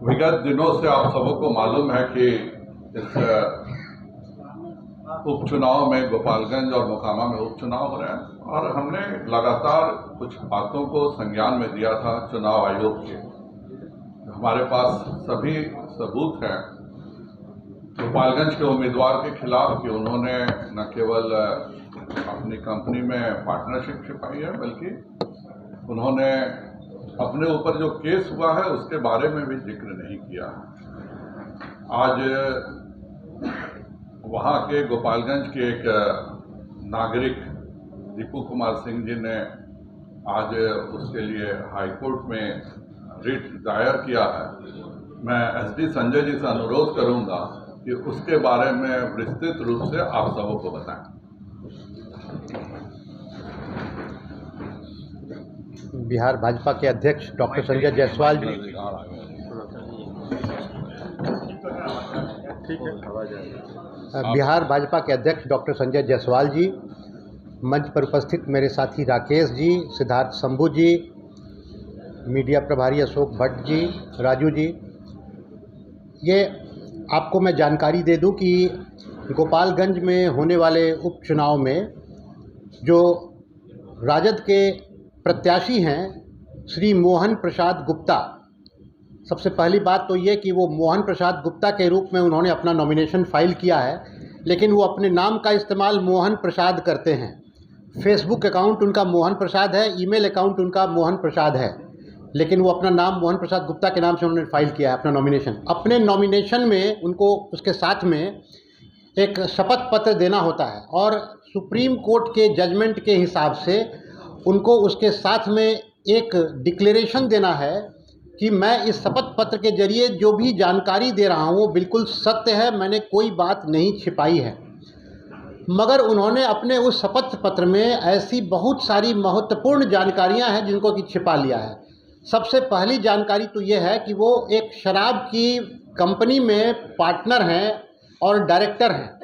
विगत दिनों से आप सबको मालूम है कि इस उपचुनाव में गोपालगंज और मोकामा में उपचुनाव हो रहे हैं और हमने लगातार कुछ बातों को संज्ञान में दिया था चुनाव आयोग के। हमारे पास सभी सबूत हैं गोपालगंज के उम्मीदवार के खिलाफ कि उन्होंने न केवल अपनी कंपनी में पार्टनरशिप छिपाई है बल्कि उन्होंने अपने ऊपर जो केस हुआ है उसके बारे में भी जिक्र नहीं किया। आज वहाँ के गोपालगंज के एक नागरिक दीपू कुमार सिंह जी ने आज उसके लिए हाईकोर्ट में रिट दायर किया है। मैं एसडी संजय जी से अनुरोध करूंगा कि उसके बारे में विस्तृत रूप से आप सबको बताएं। बिहार भाजपा के अध्यक्ष डॉक्टर संजय जायसवाल जी। बिहार भाजपा के अध्यक्ष डॉक्टर संजय जायसवाल जी, मंच पर उपस्थित मेरे साथी राकेश जी, सिद्धार्थ शंभू जी, मीडिया प्रभारी अशोक भट्ट जी, राजू जी, ये आपको मैं जानकारी दे दूं कि गोपालगंज में होने वाले उपचुनाव में जो राजद के प्रत्याशी हैं श्री मोहन प्रसाद गुप्ता, सबसे पहली बात तो ये कि वो मोहन प्रसाद गुप्ता के रूप में उन्होंने अपना नॉमिनेशन फाइल किया है, लेकिन वो अपने नाम का इस्तेमाल मोहन प्रसाद करते हैं। फेसबुक अकाउंट उनका मोहन प्रसाद है, ईमेल अकाउंट उनका मोहन प्रसाद है, लेकिन वो अपना नाम मोहन प्रसाद गुप्ता के नाम से उन्होंने फाइल किया है अपना नॉमिनेशन। अपने नॉमिनेशन में उनको उसके साथ में एक शपथ पत्र देना होता है और सुप्रीम कोर्ट के जजमेंट के हिसाब से उनको उसके साथ में एक डिक्लेरेशन देना है कि मैं इस शपथ पत्र के जरिए जो भी जानकारी दे रहा हूँ वो बिल्कुल सत्य है, मैंने कोई बात नहीं छिपाई है। मगर उन्होंने अपने उस शपथ पत्र में ऐसी बहुत सारी महत्वपूर्ण जानकारियाँ हैं जिनको कि छिपा लिया है। सबसे पहली जानकारी तो ये है कि वो एक शराब की कंपनी में पार्टनर हैं और डायरेक्टर हैं,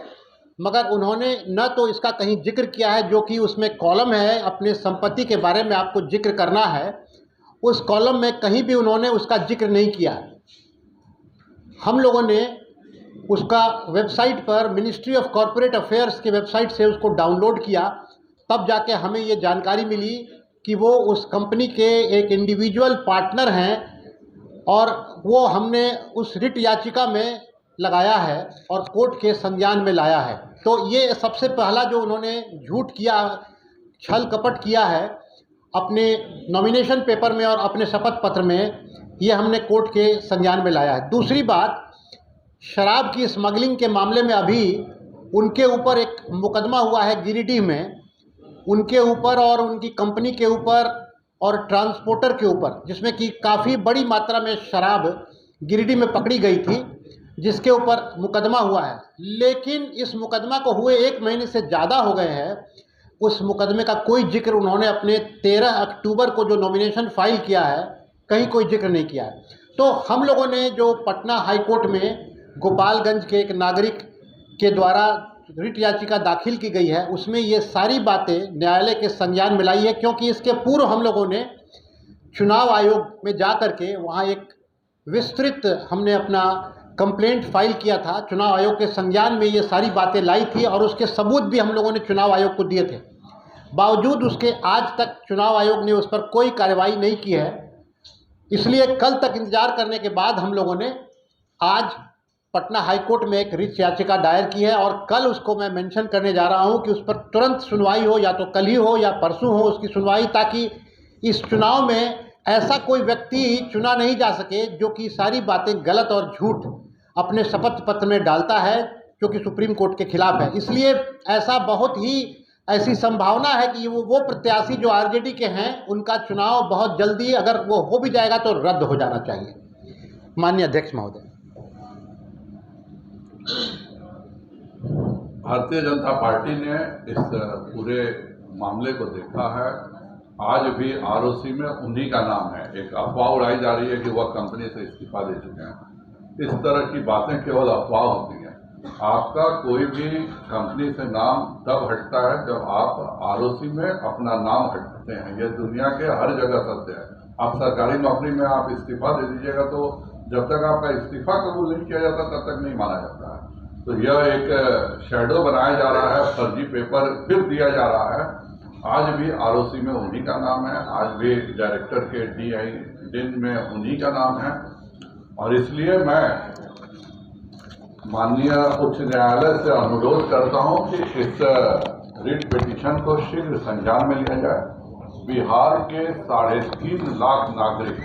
मगर उन्होंने न तो इसका कहीं जिक्र किया है, जो कि उसमें कॉलम है अपने संपत्ति के बारे में आपको जिक्र करना है, उस कॉलम में कहीं भी उन्होंने उसका जिक्र नहीं किया। हम लोगों ने उसका वेबसाइट पर मिनिस्ट्री ऑफ कॉरपोरेट अफेयर्स के वेबसाइट से उसको डाउनलोड किया, तब जाके हमें ये जानकारी मिली कि वो उस कंपनी के एक इंडिविजुअल पार्टनर हैं और वो हमने उस रिट याचिका में लगाया है और कोर्ट के संज्ञान में लाया है। तो ये सबसे पहला जो उन्होंने झूठ किया, छल कपट किया है अपने नॉमिनेशन पेपर में और अपने शपथ पत्र में, ये हमने कोर्ट के संज्ञान में लाया है। दूसरी बात, शराब की स्मगलिंग के मामले में अभी उनके ऊपर एक मुकदमा हुआ है गिरिडीह में, उनके ऊपर और उनकी कंपनी के ऊपर और ट्रांसपोर्टर के ऊपर, जिसमें कि काफ़ी बड़ी मात्रा में शराब गिरिडीह में पकड़ी गई थी, जिसके ऊपर मुकदमा हुआ है। लेकिन इस मुकदमा को हुए 1 महीने से ज़्यादा हो गए हैं, उस मुकदमे का कोई जिक्र उन्होंने अपने 13 अक्टूबर को जो नॉमिनेशन फाइल किया है कहीं कोई जिक्र नहीं किया है। तो हम लोगों ने जो पटना हाई कोर्ट में गोपालगंज के एक नागरिक के द्वारा रिट याचिका दाखिल की गई है, उसमें ये सारी बातें न्यायालय के संज्ञान में लाई है, क्योंकि इसके पूर्व हम लोगों ने चुनाव आयोग में जा कर के वहाँ एक विस्तृत हमने अपना कंप्लेंट फाइल किया था। चुनाव आयोग के संज्ञान में ये सारी बातें लाई थी और उसके सबूत भी हम लोगों ने चुनाव आयोग को दिए थे। बावजूद उसके आज तक चुनाव आयोग ने उस पर कोई कार्रवाई नहीं की है। इसलिए कल तक इंतजार करने के बाद हम लोगों ने आज पटना हाई कोर्ट में एक रिट याचिका दायर की है और कल उसको मैं मेंशन करने जा रहा हूं कि उस पर तुरंत सुनवाई हो, या तो कल ही हो या परसों हो उसकी सुनवाई, ताकि इस चुनाव में ऐसा कोई व्यक्ति चुना नहीं जा सके जो कि सारी बातें गलत और झूठ अपने शपथ पत्र में डालता है, जो कि सुप्रीम कोर्ट के खिलाफ है। इसलिए ऐसा बहुत ही ऐसी संभावना है कि वो प्रत्याशी जो आरजेडी के हैं उनका चुनाव बहुत जल्दी, अगर वो हो भी जाएगा तो रद्द हो जाना चाहिए। माननीय अध्यक्ष महोदय, भारतीय जनता पार्टी ने इस पूरे मामले को देखा है। आज भी आरओसी में उन्हीं का नाम है। एक अफवाह उड़ाई जा रही है कि वह कंपनी से इस्तीफा दे चुके हैं। इस तरह की बातें केवल अफवाह होती हैं। आपका कोई भी कंपनी से नाम तब हटता है जब आप आरओसी में अपना नाम हटाते हैं। यह दुनिया के हर जगह सत्य है। आप सरकारी नौकरी में आप इस्तीफा दे दीजिएगा तो जब तक आपका इस्तीफा कबूल नहीं किया जाता तब तक नहीं माना जाता है। तो यह एक शैडो बनाया जा रहा है, फर्जी पेपर फिर दिया जा रहा है। आज भी आरओसी में उन्हीं का नाम है, आज भी डायरेक्टर के DIN में उन्हीं का नाम है। और इसलिए मैं माननीय उच्च न्यायालय से अनुरोध करता हूं कि इस रिट पिटीशन को शीघ्र संज्ञान में लिया जाए। बिहार के 3.5 लाख नागरिक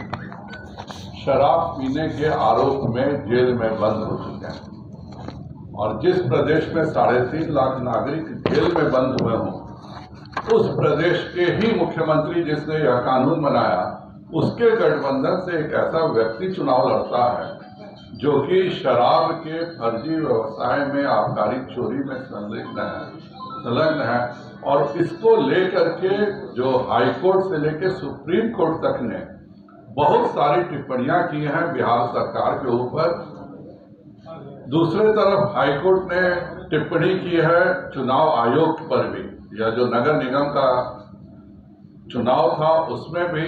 शराब पीने के आरोप में जेल में बंद हो चुके हैं, और जिस प्रदेश में 3.5 लाख नागरिक जेल में बंद हुए हों, उस प्रदेश के ही मुख्यमंत्री जिसने यह कानून बनाया, उसके गठबंधन से एक ऐसा व्यक्ति चुनाव लड़ता है जो कि शराब के फर्जी व्यवसाय में, आबकारी चोरी में संलग्न है। और इसको लेकर के जो हाई कोर्ट से लेकर सुप्रीम कोर्ट तक ने बहुत सारी टिप्पणियां की हैं बिहार सरकार के ऊपर। दूसरे तरफ हाई कोर्ट ने टिप्पणी की है चुनाव आयोग पर भी। यह जो नगर निगम का चुनाव था उसमें भी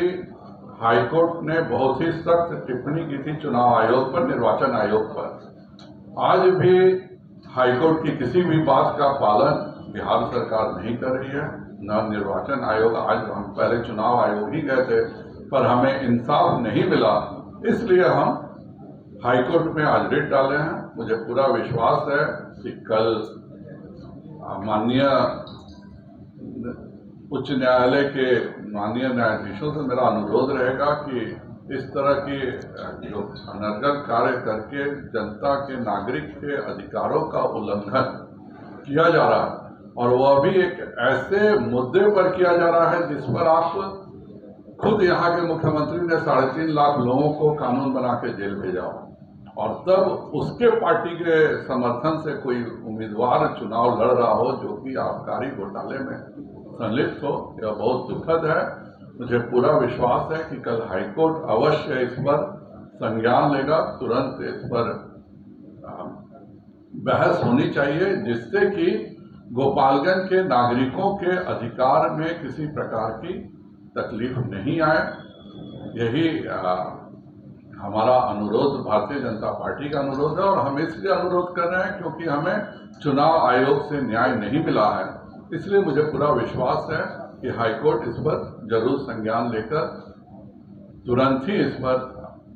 हाई कोर्ट ने बहुत ही सख्त टिप्पणी की थी चुनाव आयोग पर, निर्वाचन आयोग पर। आज भी हाई कोर्ट की किसी भी बात का पालन बिहार सरकार नहीं कर रही है, न निर्वाचन आयोग। आज हम पहले चुनाव आयोग ही गए थे पर हमें इंसाफ नहीं मिला, इसलिए हम हाई कोर्ट में आज रिट डाले हैं। मुझे पूरा विश्वास है कि कल माननीय उच्च न्यायालय के माननीय न्यायाधीशों से मेरा अनुरोध रहेगा कि इस तरह की जो अनर्गल कार्य करके जनता के, नागरिक के अधिकारों का उल्लंघन किया जा रहा है, और वह भी एक ऐसे मुद्दे पर किया जा रहा है जिस पर आप खुद यहाँ के मुख्यमंत्री ने 3.5 लाख लोगों को कानून बना के जेल भेजा हो, और तब उसके पार्टी के समर्थन से कोई उम्मीदवार चुनाव लड़ रहा हो जो कि आबकारी घोटाले में संलिप्त हो। यह बहुत दुखद है। मुझे पूरा विश्वास है कि कल हाईकोर्ट अवश्य इस पर संज्ञान लेगा, तुरंत इस पर बहस होनी चाहिए, जिससे कि गोपालगंज के नागरिकों के अधिकार में किसी प्रकार की तकलीफ नहीं आए। यही हमारा अनुरोध, भारतीय जनता पार्टी का अनुरोध है, और हम इसलिए अनुरोध कर रहे हैं क्योंकि हमें चुनाव आयोग से न्याय नहीं मिला है। इसलिए मुझे पूरा विश्वास है कि हाईकोर्ट इस पर जरूर संज्ञान लेकर तुरंत ही इस पर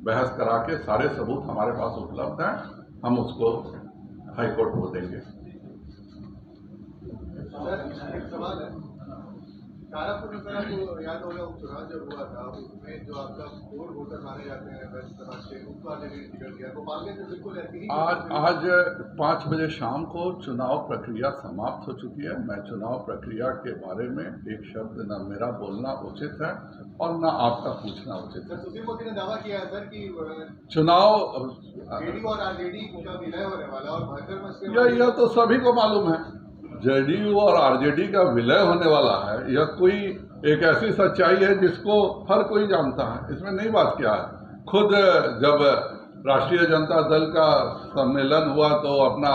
बहस करा के, सारे सबूत हमारे पास उपलब्ध हैं, हम उसको हाईकोर्ट को देंगे। एक सवाल है, तारापुर में सर आपको याद होगा उपचुनाव जब हुआ था उसमें जो आपका 4 वोटर माने जाते हैं वेस्ट समाज से, उनको आरजेडी ने टिकट दिया। गोपालगंज में बिल्कुल ऐसी ही आज 5 बजे शाम को चुनाव प्रक्रिया समाप्त हो चुकी है। मैं चुनाव प्रक्रिया के बारे में एक शब्द न मेरा बोलना उचित है और न आपका पूछना उचित है। सुशील मोदी ने दावा किया है सर कि चुनाव जेडीयू और आरजेडी का विलय होने वाला, और भाजपा में यह तो सभी को मालूम है, जेडीयू और आरजेडी का विलय होने वाला है। यह कोई एक ऐसी सच्चाई है जिसको हर कोई जानता है, इसमें नई बात क्या है। खुद जब राष्ट्रीय जनता दल का सम्मेलन हुआ तो अपना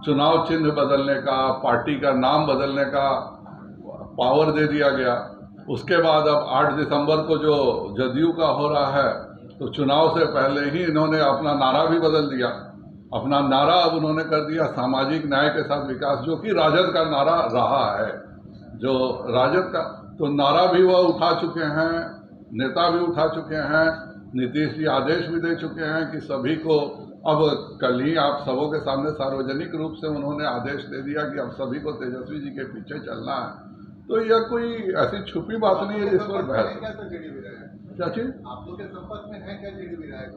चुनाव चिन्ह बदलने का, पार्टी का नाम बदलने का पावर दे दिया गया। उसके बाद अब 8 दिसंबर को जो जदयू का हो रहा है, तो चुनाव से पहले ही इन्होंने अपना नारा भी बदल दिया। अपना नारा अब उन्होंने कर दिया सामाजिक न्याय के साथ विकास, जो कि राजद का नारा रहा है। जो राजद का तो नारा भी वह उठा चुके हैं, नेता भी उठा चुके हैं, नीतीश जी आदेश भी दे चुके हैं कि सभी को, अब कल ही आप सबों के सामने सार्वजनिक रूप से उन्होंने आदेश दे दिया कि अब सभी को तेजस्वी जी के पीछे चलना है। तो यह कोई ऐसी छुपी बात नहीं है जिस पर बहस। क्या चीज आप लोग के संपर्क में है क्या जेडीयू विधायक?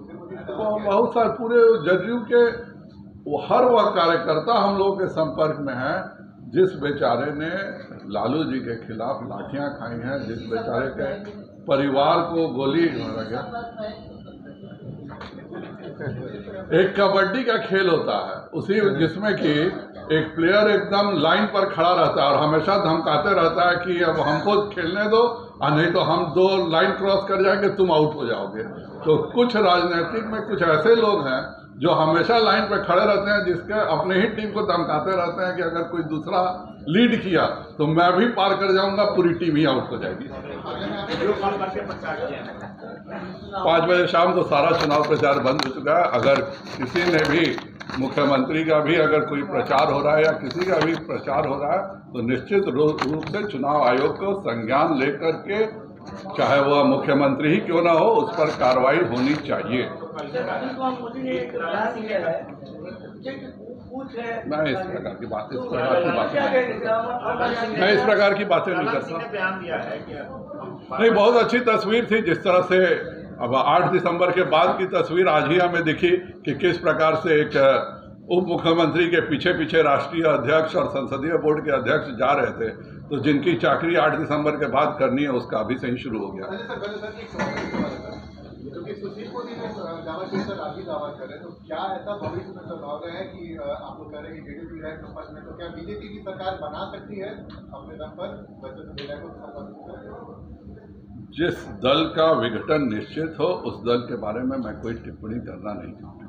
बहुत सारे पूरे जदयू के हर वह कार्यकर्ता हम लोगों के संपर्क में है जिस बेचारे ने लालू जी के खिलाफ लाठियां खाई हैं, जिस बेचारे के परिवार को गोली मारा गया। एक कबड्डी का खेल होता है उसी जिसमें कि एक प्लेयर एकदम लाइन पर खड़ा रहता है और हमेशा धमकाते रहता है कि अब हमको खेलने दो, और नहीं तो हम 2 लाइन क्रॉस कर जाएंगे, तुम आउट हो जाओगे। तो कुछ राजनीतिक में कुछ ऐसे लोग हैं जो हमेशा लाइन पर खड़े रहते हैं, जिसके अपने ही टीम को धमकाते रहते हैं कि अगर कोई दूसरा लीड किया तो मैं भी पार कर जाऊंगा, पूरी टीम ही आउट हो जाएगी। 5 बजे शाम को सारा चुनाव प्रचार बंद हो चुका है। अगर किसी ने भी, मुख्यमंत्री का भी अगर कोई प्रचार हो रहा है या किसी का भी प्रचार हो रहा है, तो निश्चित रूप से चुनाव आयोग को संज्ञान लेकर के, चाहे वह मुख्यमंत्री ही क्यों ना हो, उस पर कार्रवाई होनी चाहिए। मैं इस प्रकार की बातें नहीं करता। नहीं, बहुत अच्छी तस्वीर थी जिस तरह से अब 8 दिसंबर के बाद की तस्वीर आज ही हमें दिखी कि किस प्रकार से एक उप मुख्यमंत्री के पीछे पीछे राष्ट्रीय अध्यक्ष और संसदीय बोर्ड के अध्यक्ष जा रहे थे, तो जिनकी चाकरी 8 दिसंबर के बाद करनी है उसका अभी से ही शुरू हो गया। क्योंकि सुशील मोदी ने दावा किया था, राजी दावा कर रहे हैं, तो क्या ऐसा भविष्य में संभावना है कि आप लोग कह रहे हैं कि जेडीयू विधायक संपर्क में, तो क्या बीजेपी की सरकार बना सकती है अपने दम पर विधायकों के संपर्क? जिस दल का विघटन निश्चित हो उस दल के बारे में मैं कोई टिप्पणी करना नहीं चाहता।